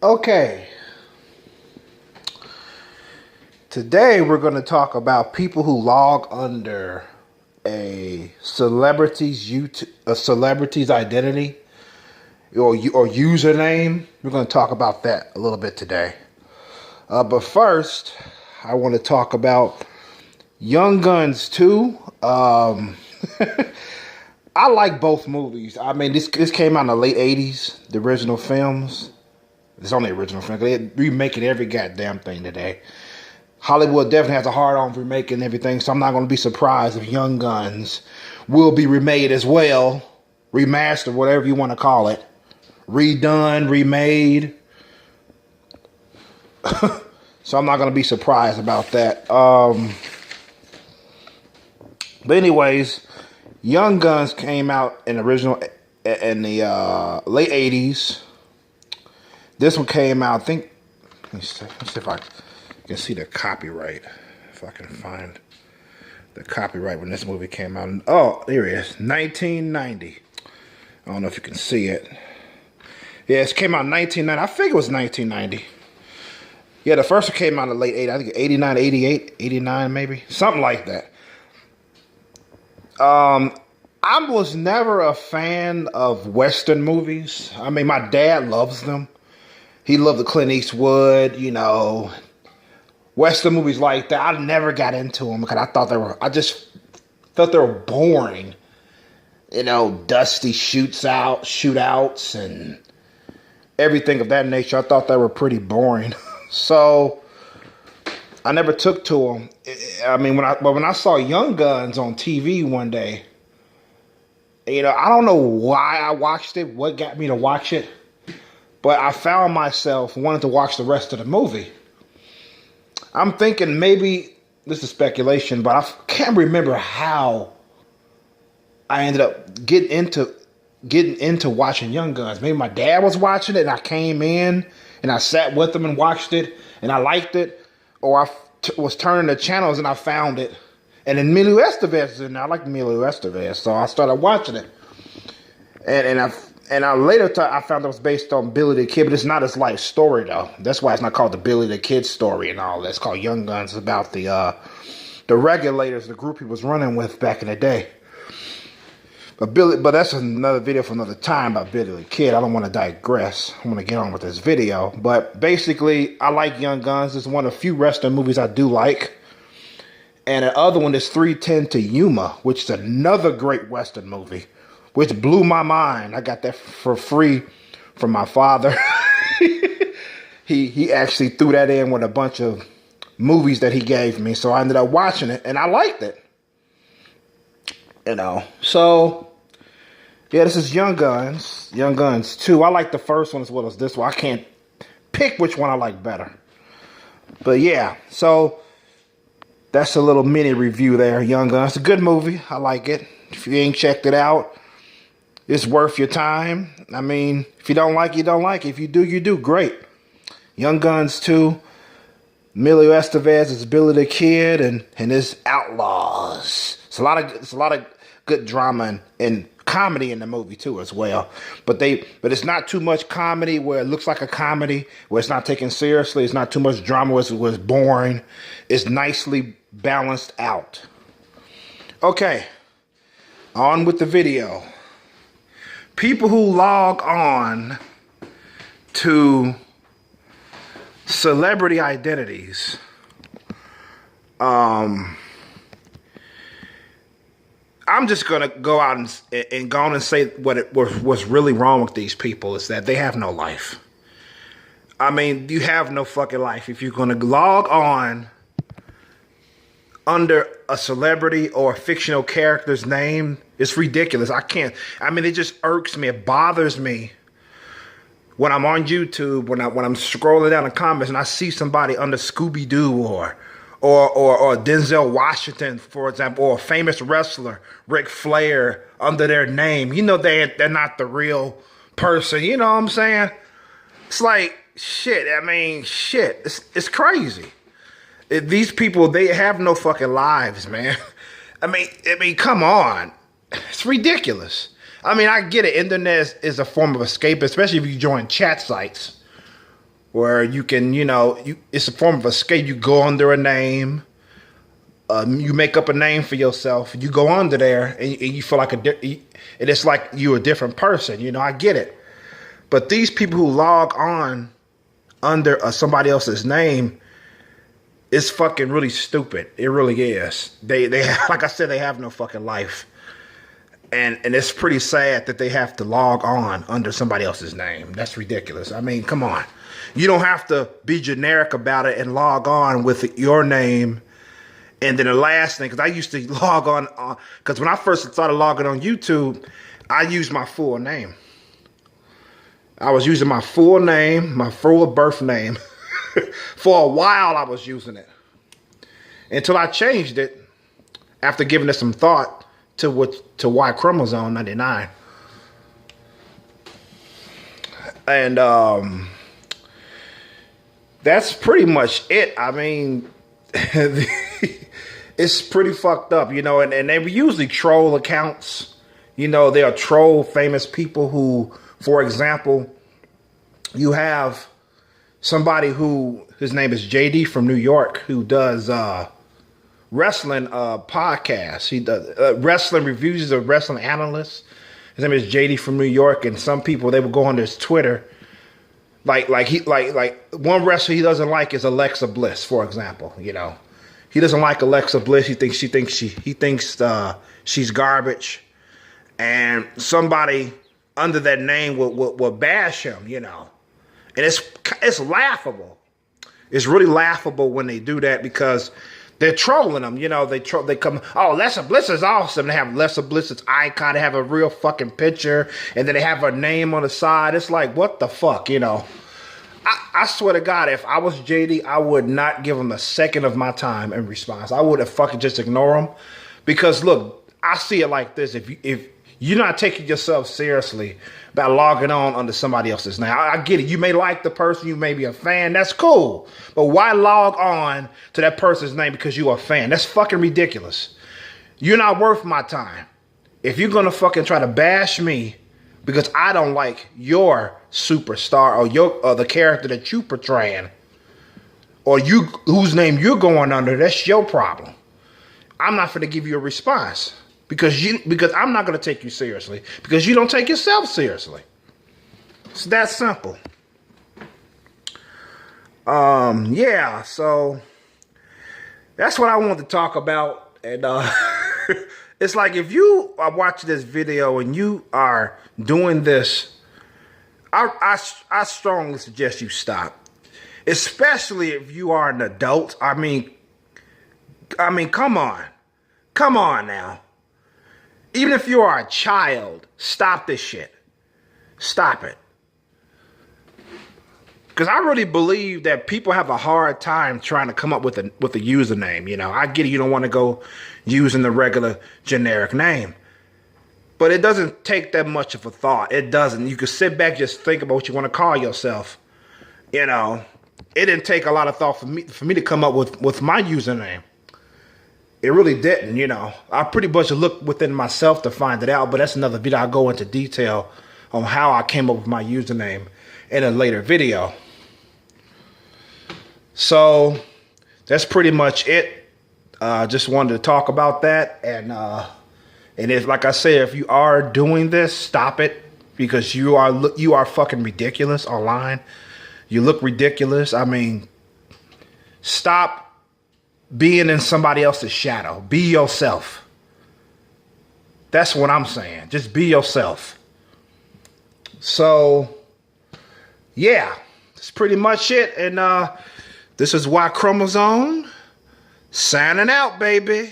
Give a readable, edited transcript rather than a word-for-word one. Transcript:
Okay, today we're going to talk about people who log under a celebrity's identity or username. We're going to talk about that a little bit today. But first, I want to talk about Young Guns 2. I like both movies. I mean, this came out in the late 80s, the original films. It's only original film. They're remaking every goddamn thing today. Hollywood definitely has a hard on remaking everything, so I'm not going to be surprised if Young Guns will be remade as well. Remastered, whatever you want to call it. Redone, remade. So I'm not going to be surprised about that. But anyways, Young Guns came out in the late 80s. This one came out, I think, let's see if I can see the copyright. If I can find the copyright when this movie came out. Oh, there it is, 1990. I don't know if you can see it. Yeah, it came out in 1990. I think it was 1990. Yeah, the first one came out in the late 80s. I think 89, 88, 89 maybe. Something like that. I was never a fan of Western movies. I mean, my dad loves them. He loved the Clint Eastwood, Western movies like that. I never got into them because I just felt they were boring. Dusty shootouts and everything of that nature. I thought they were pretty boring. So I never took to them. I mean, when I saw Young Guns on TV one day, I don't know why I watched it, what got me to watch it. But I found myself wanting to watch the rest of the movie. I'm thinking maybe, this is speculation, but I can't remember how I ended up getting into watching Young Guns. Maybe my dad was watching it and I came in and I sat with him and watched it and I liked it. Or I was turning the channels and I found it. And then Emilio Estevez is in there. I like Emilio Estevez, so I started watching it. And I later I found it was based on Billy the Kid, but it's not his life story though. That's why it's not called the Billy the Kid story and all that. It's called Young Guns. It's about the regulators, the group he was running with back in the day. But that's another video for another time about Billy the Kid. I don't want to digress. I want to get on with this video. But basically, I like Young Guns. It's one of the few Western movies I do like. And the other one is 3:10 to Yuma, which is another great Western movie, which blew my mind. I got that for free from my father. He actually threw that in with a bunch of movies that he gave me. So I ended up watching it, and I liked it. So, yeah, this is Young Guns. Young Guns 2. I like the first one as well as this one. I can't pick which one I like better. But, yeah, so that's a little mini review there, Young Guns. It's a good movie. I like it. If you ain't checked it out, it's worth your time. I mean, if you don't like it, you don't like it. If you do, you do. Great. Young Guns 2. Emilio Estevez is Billy the Kid and his outlaws. It's a lot of good drama and comedy in the movie too as well. But it's not too much comedy where it looks like a comedy, where it's not taken seriously. It's not too much drama where it's boring. It's nicely balanced out. Okay, on with the video. People who log on to celebrity identities. I'm just gonna go out and go on and say what's really wrong with these people is that they have no life. I mean, you have no fucking life if you're gonna log on under a celebrity or a fictional character's name. It's ridiculous. I mean, it just irks me. It bothers me when I'm on YouTube, when I'm scrolling down the comments and I see somebody under Scooby-Doo or Denzel Washington, for example, or a famous wrestler, Ric Flair, under their name. They're not the real person. You know what I'm saying? It's like, shit. I mean, shit. It's crazy. These people, they have no fucking lives, man. I mean, come on. It's ridiculous. I mean, I get it. Internet is a form of escape, especially if you join chat sites where you can, it's a form of escape. You go under a name. You make up a name for yourself. You go under there, and you feel like it's like you're a different person. I get it. But these people who log on under somebody else's name, it's fucking really stupid. It really is. They like I said, they have no fucking life. And it's pretty sad that they have to log on under somebody else's name. That's ridiculous. I mean, come on. You don't have to be generic about it and log on with your name. And then the last thing, because I used to log on, because when I first started logging on YouTube, I used my full name. I was using my full name, my full birth name. For a while, I was using it. Until I changed it after giving it some thought to Y chromosome 99. And that's pretty much it. I mean, it's pretty fucked up, and they usually troll accounts. They'll troll famous people who, for example, you have somebody who, his name is JD from New York, who does wrestling podcasts. He does wrestling reviews. He's a wrestling analyst. His name is JD from New York, and some people, they will go on his Twitter. Like one wrestler he doesn't like is Alexa Bliss, for example. He doesn't like Alexa Bliss. He thinks she's garbage, and somebody under that name will bash him. And it's laughable. It's really laughable when they do that because they're trolling them. They come, oh, Alexa Bliss is awesome. They have Alexa Bliss's icon. They have a real fucking picture, and then they have her name on the side. It's like, what the fuck, I swear to God, if I was JD, I would not give him a second of my time in response. I would have fucking just ignore him. Because look, I see it like this. If you're not taking yourself seriously by logging on under somebody else's name, I get it. You may like the person, you may be a fan. That's cool. But why log on to that person's name because you're a fan? That's fucking ridiculous. You're not worth my time. If you're going to fucking try to bash me because I don't like your superstar or the character that you portraying, or you whose name you're going under, that's your problem. I'm not going to give you a response because I'm not going to take you seriously because you don't take yourself seriously. It's that simple. Yeah, so that's what I wanted to talk about. And it's like, if you are watching this video and you are doing this, I strongly suggest you stop. Especially if you are an adult. I mean, come on. Come on now. Even if you are a child, stop this shit. Stop it. Because I really believe that people have a hard time trying to come up with a username. I get it, you don't want to go using the regular generic name. But it doesn't take that much of a thought. It doesn't. You can sit back, just think about what you want to call yourself. It didn't take a lot of thought for me to come up with my username. It really didn't, I pretty much looked within myself to find it out, but that's another video. I'll go into detail on how I came up with my username in a later video. So that's pretty much it. Just wanted to talk about that. And if, like I said, if you are doing this, stop it, because you are fucking ridiculous online. You look ridiculous. I mean, stop being in somebody else's shadow. Be yourself. That's what I'm saying. Just be yourself. So, yeah, that's pretty much it. And this is Y Chromosome signing out, baby.